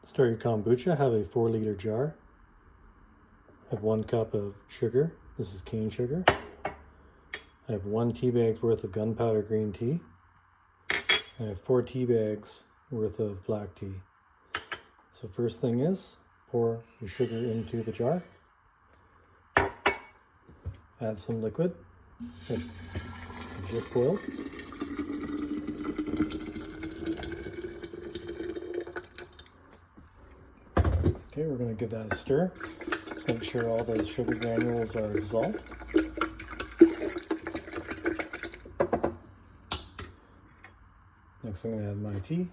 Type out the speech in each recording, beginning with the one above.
Start your kombucha. Have a 4-liter jar. Have 1 cup of sugar. This is cane sugar. I have 1 tea bag worth of gunpowder green tea. I have 4 tea bags worth of black tea. So first thing is, pour your sugar into the jar. Add some liquid that you just boiled. Okay, we're going to give that a stir. Just make sure all the sugar granules are dissolved. Next, I'm going to add my tea.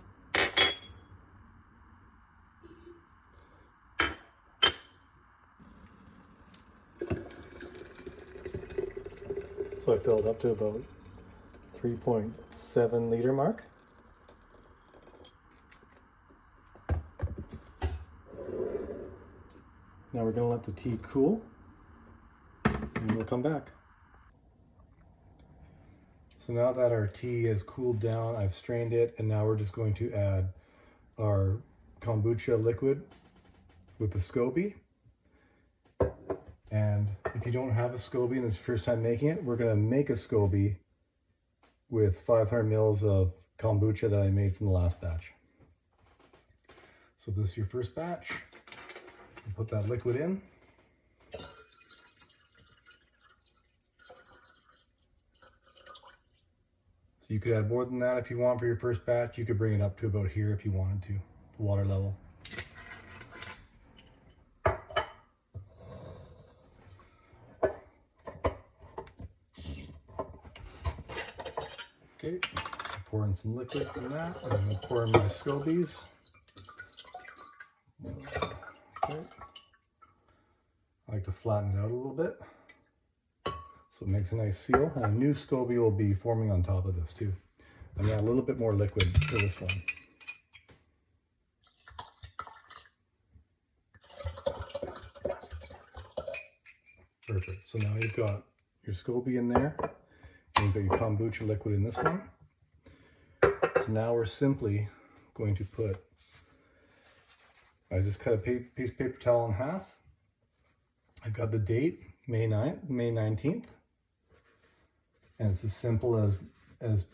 So I filled up to about 3.7 liter mark. Now we're going to let the tea cool, and we'll come back. So now that our tea has cooled down, I've strained it, and now we're just going to add our kombucha liquid with the scoby. And if you don't have a scoby and this is your first time making it, we're going to make a scoby with 500 mils of kombucha that I made from the last batch. So this is your first batch. Put that liquid in. So you could add more than that if you want for your first batch. You could bring it up to about here if you wanted to, the water level. Okay, pour in some liquid from that. I'm going to pour in my scobies. Okay. I like to flatten it out a little bit so it makes a nice seal, and a new scoby will be forming on top of this too. And then a little bit more liquid for this one. Perfect. So now you've got your scoby in there, and you've got your kombucha liquid in this one. So now we're simply going to put, I just cut a piece of paper towel in half. I've got the date, May 19th. And it's as simple as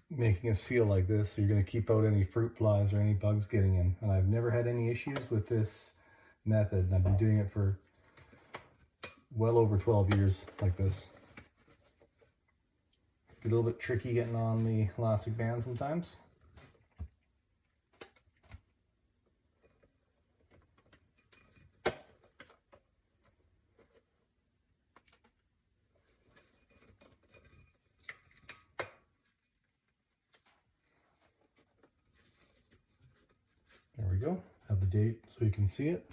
making a seal like this. So you're going to keep out any fruit flies or any bugs getting in. And I've never had any issues with this method. And I've been doing it for well over 12 years like this. A little bit tricky getting on the elastic band sometimes. There we go. Have the date so you can see it.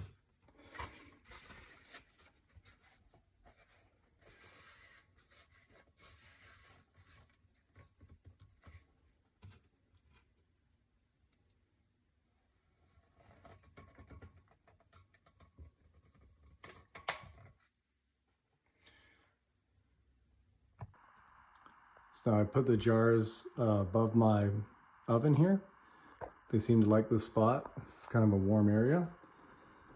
So I put the jars above my oven here. They seem to like this spot. It's kind of a warm area.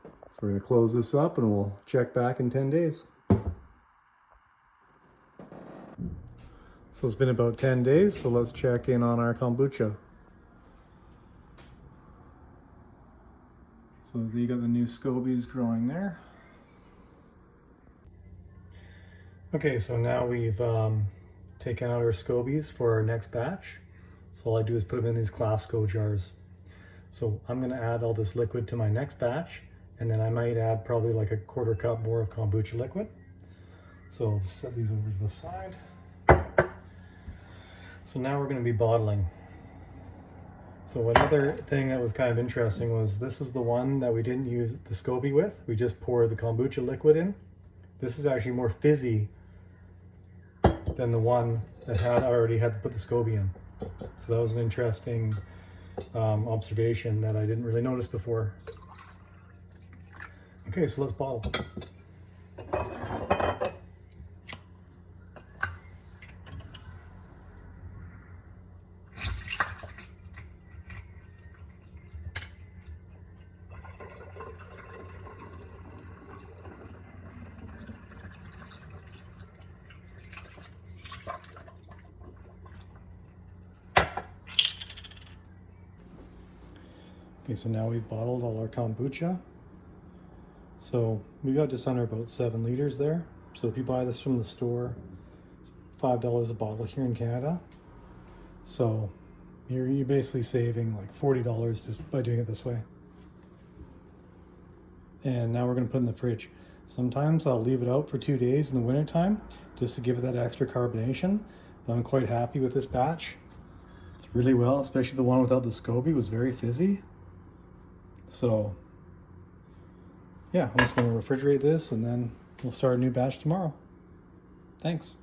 So we're going to close this up and we'll check back in 10 days. So it's been about 10 days, so let's check in on our kombucha. So you got the new scobies growing there. Okay, so now we've taken out our scobies for our next batch. So all I do is put them in these Clasco jars. So I'm going to add all this liquid to my next batch, and then I might add probably like a 1/4 cup more of kombucha liquid. So I'll set these over to the side. So now we're going to be bottling. So another thing that was kind of interesting was this is the one that we didn't use the scoby with. We just poured the kombucha liquid in. This is actually more fizzy than the one that already had to put the scoby in. So that was an interesting observation that I didn't really notice before. Okay, so let's bottle. Okay, so now we've bottled all our kombucha. So we got just under about 7 liters there. So if you buy this from the store, it's $5 a bottle here in Canada. So you're basically saving like $40 just by doing it this way. And now we're gonna put it in the fridge. Sometimes I'll leave it out for 2 days in the wintertime just to give it that extra carbonation. But I'm quite happy with this batch. It's really well, especially the one without the scoby was very fizzy. So yeah, I'm just gonna refrigerate this and then we'll start a new batch tomorrow. Thanks.